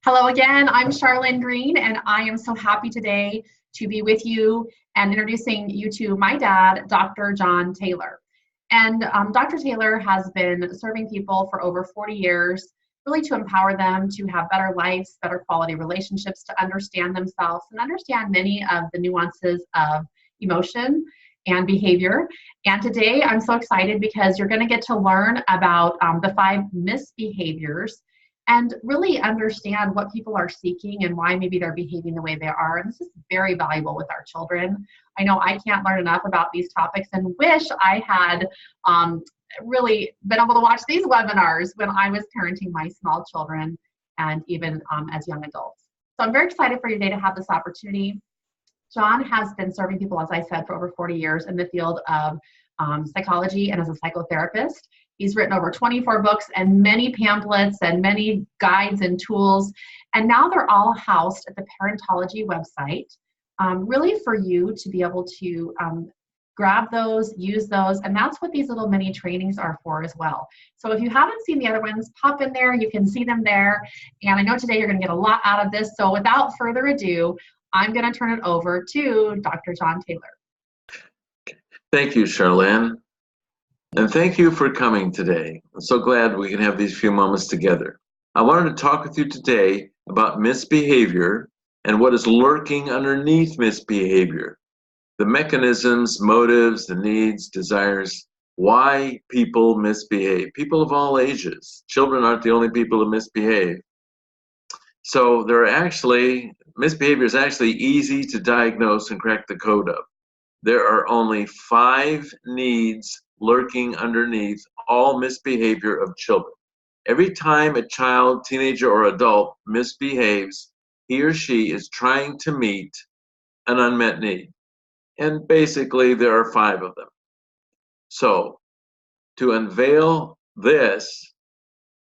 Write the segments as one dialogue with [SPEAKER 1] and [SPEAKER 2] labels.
[SPEAKER 1] Hello again, I'm Charlene Green, and I am so happy today to be with you and introducing you to my dad, Dr. John Taylor. And Dr. Taylor has been serving people for over 40 years, really to empower them to have better lives, better quality relationships, to understand themselves and understand many of the nuances of emotion and behavior. And today I'm so excited because you're going to get to learn about the 5 misbehaviors and really understand what people are seeking and why maybe they're behaving the way they are. And this is very valuable with our children. I know I can't learn enough about these topics and wish I had really been able to watch these webinars when I was parenting my small children and even as young adults. So I'm very excited for you today to have this opportunity. John has been serving people, as I said, for over 40 years in the field of psychology and as a psychotherapist. He's written over 24 books and many pamphlets and many guides and tools. And now they're all housed at the Parentology website, really for you to be able to grab those, use those, and that's what these little mini trainings are for as well. So if you haven't seen the other ones, pop in there, you can see them there. And I know today you're gonna get a lot out of this. So without further ado, I'm gonna turn it over to Dr. John Taylor.
[SPEAKER 2] Thank you, Charlene. And thank you for coming today. I'm so glad we can have these few moments together. I wanted to talk with you today about misbehavior and what is lurking underneath misbehavior. The mechanisms, motives, the needs, desires, why people misbehave. People of all ages. Children aren't the only people who misbehave. So misbehavior is actually easy to diagnose and crack the code of. There are only 5 needs lurking underneath all misbehavior of children. Every time a child, teenager, or adult misbehaves, he or she is trying to meet an unmet need. And basically, there are 5 of them. So, to unveil this,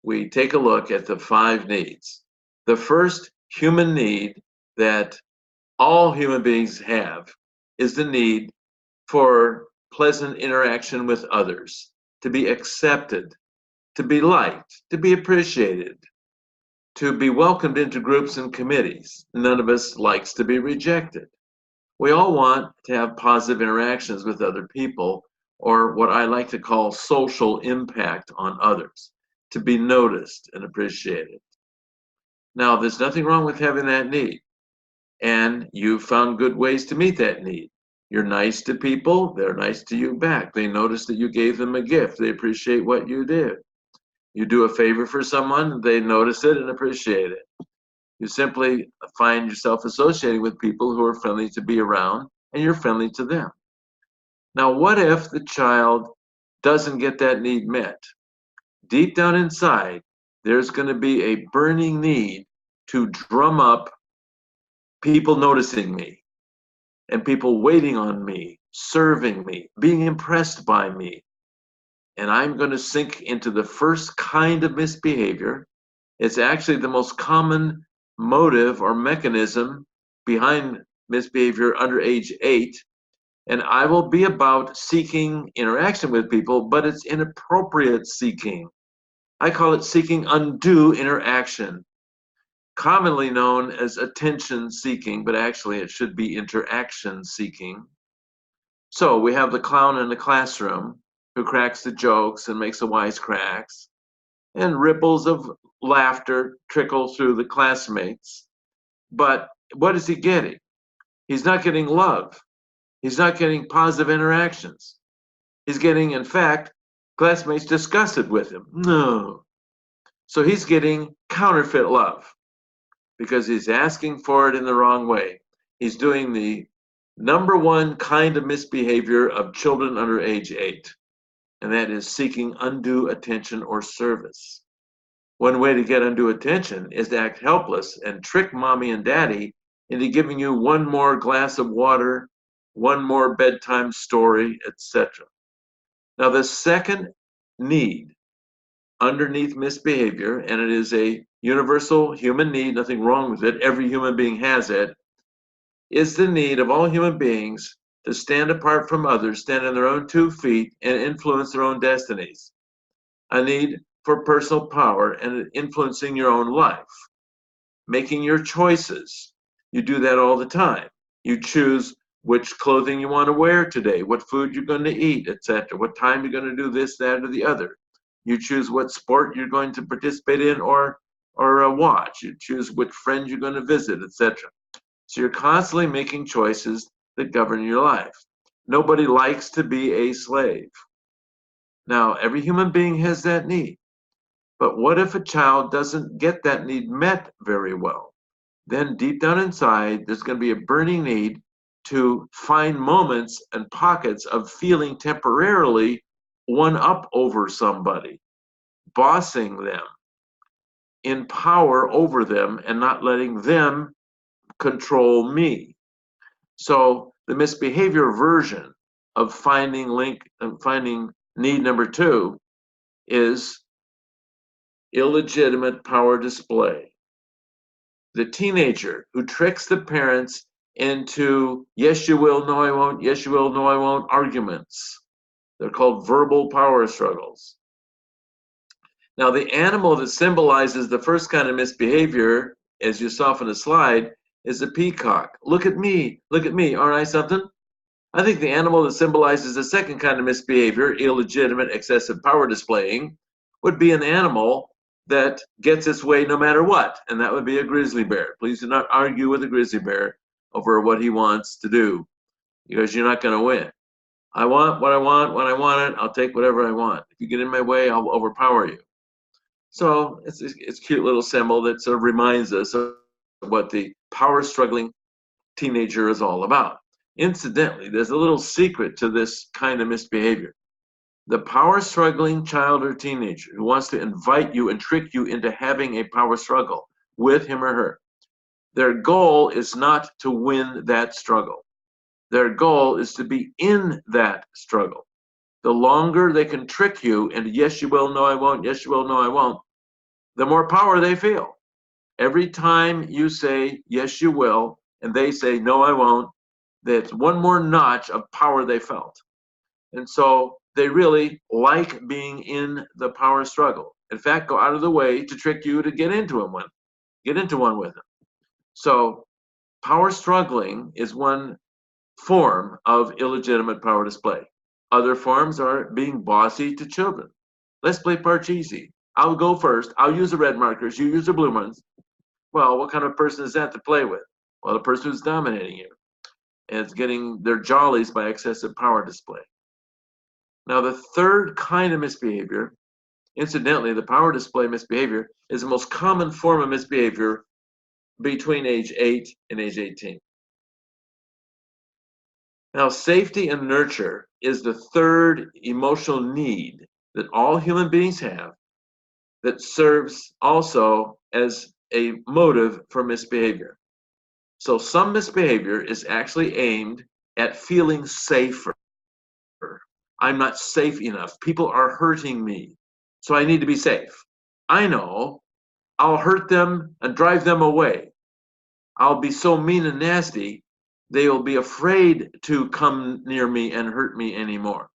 [SPEAKER 2] we take a look at the 5 needs. The first human need that all human beings have is the need for pleasant interaction with others, to be accepted, to be liked, to be appreciated, to be welcomed into groups and committees. None of us likes to be rejected. We all want to have positive interactions with other people, or what I like to call social impact on others, to be noticed and appreciated. Now, there's nothing wrong with having that need, and you've found good ways to meet that need. You're nice to people, they're nice to you back. They notice that you gave them a gift, they appreciate what you did. You do a favor for someone, they notice it and appreciate it. You simply find yourself associating with people who are friendly to be around, and you're friendly to them. Now, what if the child doesn't get that need met? Deep down inside, there's going to be a burning need to drum up people noticing me, and people waiting on me, serving me, being impressed by me. And I'm going to sink into the first kind of misbehavior. It's actually the most common motive or mechanism behind misbehavior under age 8. And I will be about seeking interaction with people, but it's inappropriate seeking. I call it seeking undue interaction, commonly known as attention seeking, but actually it should be interaction seeking. So we have the clown in the classroom who cracks the jokes and makes the wisecracks, and ripples of laughter trickle through the classmates. But what is he getting? He's not getting love. He's not getting positive interactions. He's getting, in fact, classmates disgusted with him. No. So he's getting counterfeit love because he's asking for it in the wrong way. He's doing the number 1 kind of misbehavior of children under age 8, and that is seeking undue attention or service. One way to get undue attention is to act helpless and trick mommy and daddy into giving you one more glass of water, one more bedtime story, etc. Now, the second need underneath misbehavior, and it is a universal human need, nothing wrong with it, every human being has it, is the need of all human beings to stand apart from others, stand on their own 2 feet, and influence their own destinies. A need for personal power and influencing your own life. making your choices. You do that all the time. You choose which clothing you want to wear today, what food you're going to eat, etc., what time you're going to do this, that, or the other. You choose what sport you're going to participate in or watch. You choose which friend you're going to visit, etc. So you're constantly making choices that govern your life. Nobody likes to be a slave. Now, every human being has that need. But what if a child doesn't get that need met very well? Then deep down inside, there's going to be a burning need to find moments and pockets of feeling temporarily one up over somebody, bossing them, in power over them, and not letting them control me. So the misbehavior version of finding need number 2 is illegitimate power display. The teenager who tricks the parents into yes you will, no I won't, yes you will, no I won't arguments. They're called verbal power struggles. Now the animal that symbolizes the first kind of misbehavior, as you saw from the slide, is a peacock. Look at me, aren't I something? I think the animal that symbolizes the second kind of misbehavior, illegitimate excessive power displaying, would be an animal that gets its way no matter what, and that would be a grizzly bear. Please do not argue with a grizzly bear over what he wants to do, because you're not going to win. I want what I want when I want it. I'll take whatever I want. If you get in my way, I'll overpower you. So it's a cute little symbol that sort of reminds us of what the power struggling teenager is all about. Incidentally, there's a little secret to this kind of misbehavior. The power struggling child or teenager who wants to invite you and trick you into having a power struggle with him or her, their goal is not to win that struggle. Their goal is to be in that struggle. The longer they can trick you into yes you will, no I won't, yes you will, no I won't, the more power they feel. Every time you say yes you will and they say no I won't, that's one more notch of power they felt. And so they really like being in the power struggle. In fact, go out of the way to trick you to get into one with them. So power struggling is one form of illegitimate power display. Other forms are being bossy to children. Let's play Parcheesi. I'll go first. I'll use the red markers. You use the blue ones. Well, what kind of person is that to play with? Well, the person who's dominating you. And it's getting their jollies by excessive power display. Now, the third kind of misbehavior, incidentally, the power display misbehavior, is the most common form of misbehavior between age 8 and age 18. Now, safety and nurture is the third emotional need that all human beings have that serves also as a motive for misbehavior. So some misbehavior is actually aimed at feeling safer. I'm not safe enough. People are hurting me, so I need to be safe. I know I'll hurt them and drive them away. I'll be so mean and nasty, they will be afraid to come near me and hurt me anymore.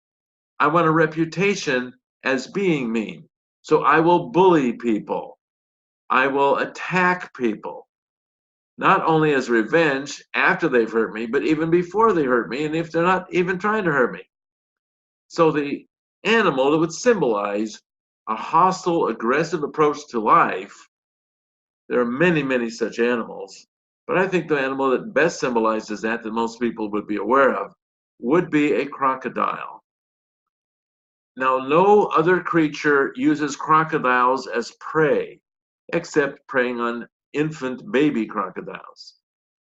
[SPEAKER 2] I want a reputation as being mean, so I will bully people. I will attack people, not only as revenge after they've hurt me, but even before they hurt me, and if they're not even trying to hurt me. So the animal that would symbolize a hostile, aggressive approach to life, there are many, many such animals, but I think the animal that best symbolizes that most people would be aware of, would be a crocodile. Now, no other creature uses crocodiles as prey, except preying on infant baby crocodiles.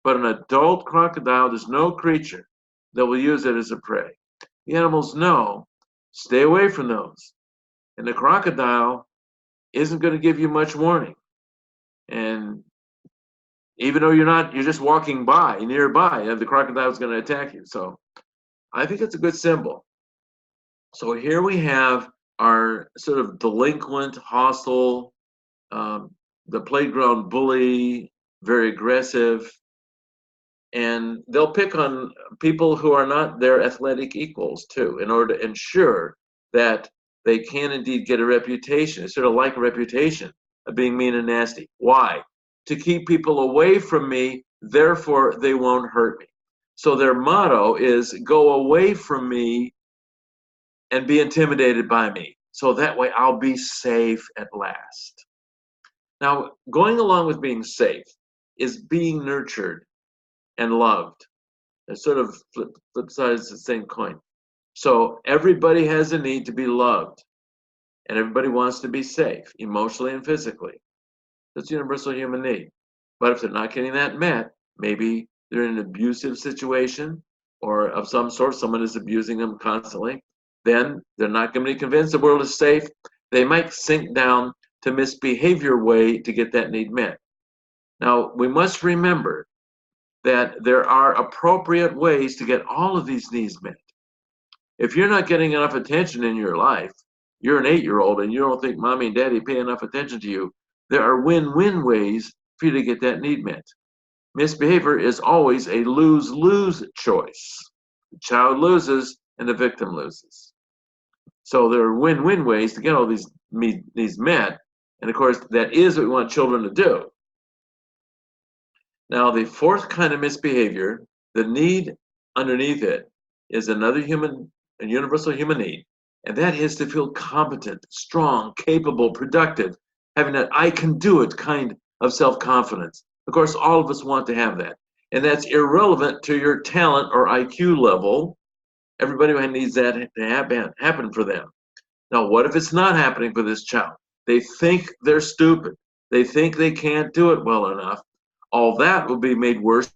[SPEAKER 2] But an adult crocodile, there's no creature that will use it as a prey. The animals know, stay away from those. And the crocodile isn't going to give you much warning. And even though you're just walking by, nearby, the crocodile is going to attack you. So I think it's a good symbol. So here we have our sort of delinquent, hostile, the playground bully, very aggressive, and they'll pick on people who are not their athletic equals too, in order to ensure that they can indeed get a reputation. It's sort of like a reputation of being mean and nasty. Why? to keep people away from me, therefore they won't hurt me. So their motto is go away from me and be intimidated by me. So that way I'll be safe at last. Now, going along with being safe is being nurtured and loved. They're sort of flip sides of the same coin. So everybody has a need to be loved, and everybody wants to be safe, emotionally and physically. That's a universal human need. But if they're not getting that met, maybe they're in an abusive situation or of some sort, someone is abusing them constantly, then they're not going to be convinced the world is safe. They might sink down to misbehavior way to get that need met. Now, we must remember that there are appropriate ways to get all of these needs met. If you're not getting enough attention in your life, you're an 8-year-old and you don't think mommy and daddy pay enough attention to you, there are win-win ways for you to get that need met. Misbehavior is always a lose-lose choice. The child loses and the victim loses. So there are win-win ways to get all these needs met. And of course, that is what we want children to do. Now, the fourth kind of misbehavior, the need underneath it, is another a universal human need. And that is to feel competent, strong, capable, productive, having that I can do it kind of self-confidence. Of course, all of us want to have that. And that's irrelevant to your talent or IQ level. Everybody needs that to happen for them. Now, what if it's not happening for this child? They think they're stupid. They think they can't do it well enough. All that will be made worse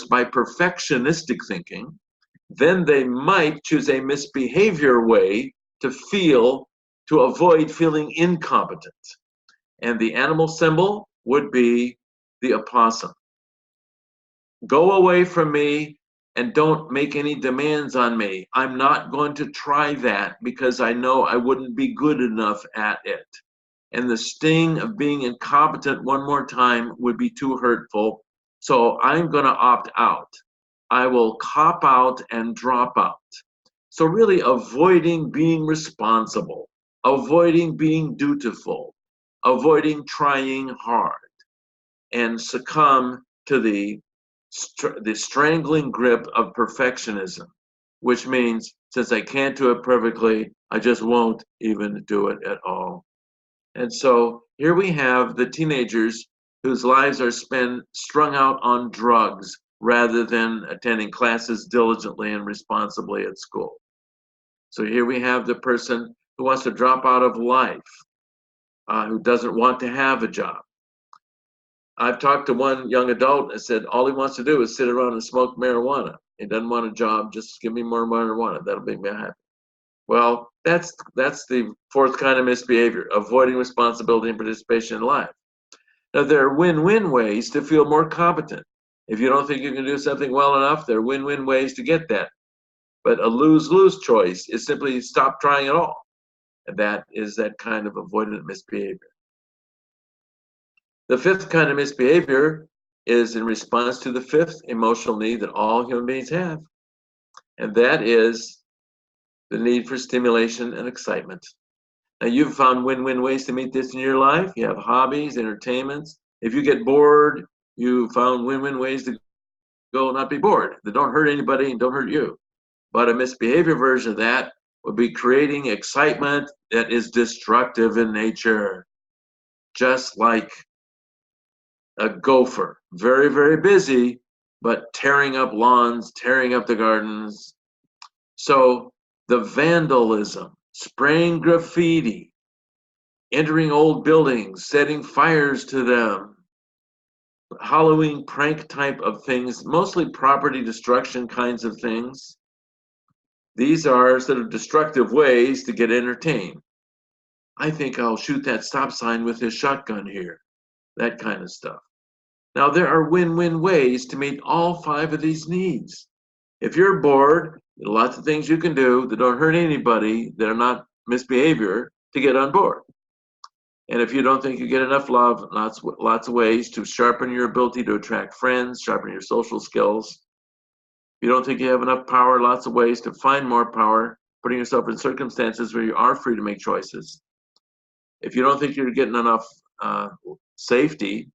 [SPEAKER 2] by perfectionistic thinking. Then they might choose a misbehavior way to avoid feeling incompetent. And the animal symbol would be the opossum. Go away from me and don't make any demands on me. I'm not going to try that because I know I wouldn't be good enough at it. And the sting of being incompetent one more time would be too hurtful. So I'm going to opt out. I will cop out and drop out. So really avoiding being responsible, avoiding being dutiful, avoiding trying hard, and succumb to the strangling grip of perfectionism, which means since I can't do it perfectly, I just won't even do it at all. And so here we have the teenagers whose lives are spent strung out on drugs rather than attending classes diligently and responsibly at school. So here we have the person who wants to drop out of life, who doesn't want to have a job. I've talked to one young adult and said all he wants to do is sit around and smoke marijuana. He doesn't want a job, just give me more marijuana. That'll make me happy. Well, that's the fourth kind of misbehavior, avoiding responsibility and participation in life. Now, there are win-win ways to feel more competent. If you don't think you can do something well enough, there are win-win ways to get that. But a lose-lose choice is simply stop trying at all. And that is that kind of avoidant misbehavior. The fifth kind of misbehavior is in response to the fifth emotional need that all human beings have. And that is the need for stimulation and excitement. Now, you've found win-win ways to meet this in your life. You have hobbies, entertainments. If you get bored, you found win-win ways to go not be bored, that don't hurt anybody and don't hurt you. But a misbehavior version of that would be creating excitement that is destructive in nature, just like a gopher, very, very busy, but tearing up lawns, tearing up the gardens. So the vandalism, spraying graffiti, entering old buildings, setting fires to them, Halloween prank type of things, mostly property destruction kinds of things. These are sort of destructive ways to get entertained. I think I'll shoot that stop sign with this shotgun here, that kind of stuff. Now, there are win-win ways to meet all 5 of these needs. If you're bored, there are lots of things you can do that don't hurt anybody, that are not misbehavior, to get on board. And if you don't think you get enough love, lots of ways to sharpen your ability to attract friends, sharpen your social skills. If you don't think you have enough power, lots of ways to find more power, putting yourself in circumstances where you are free to make choices. If you don't think you're getting enough safety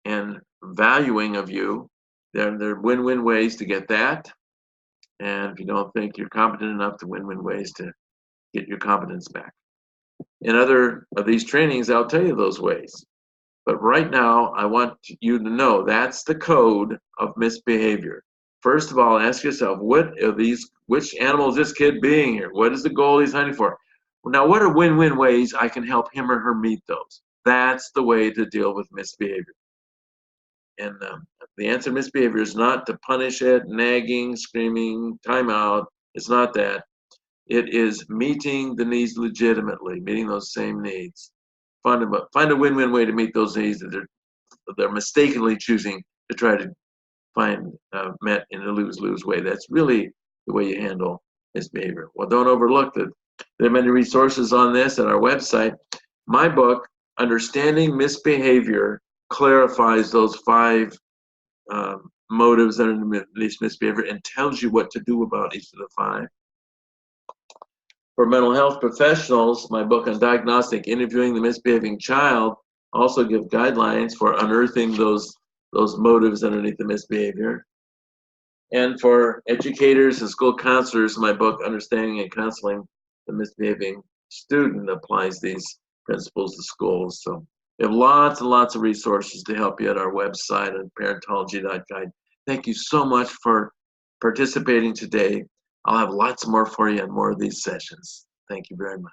[SPEAKER 2] and valuing of you. There are win-win ways to get that. And if you don't think you're competent enough, to win-win ways to get your competence back. In other of these trainings, I'll tell you those ways. But right now, I want you to know that's the code of misbehavior. First of all, ask yourself, which animal is this kid being here? What is the goal he's hunting for? Now, what are win-win ways I can help him or her meet those? That's the way to deal with misbehavior. And the answer to misbehavior is not to punish it, nagging, screaming, timeout. It's not that. It is meeting the needs legitimately, meeting those same needs. Find a win-win way to meet those needs that they're mistakenly choosing to try to find met in a lose-lose way. That's really the way you handle misbehavior. Well, don't overlook that there are many resources on this at our website. My book, Understanding Misbehavior, clarifies those 5 motives underneath misbehavior and tells you what to do about each of the 5. For mental health professionals, my book on diagnostic interviewing the misbehaving child also gives guidelines for unearthing those motives underneath the misbehavior. And for educators and school counselors, my book, Understanding and Counseling the Misbehaving Student, applies these principles to schools. So we have lots and lots of resources to help you at our website at Parentology.guide. Thank you so much for participating today. I'll have lots more for you on more of these sessions. Thank you very much.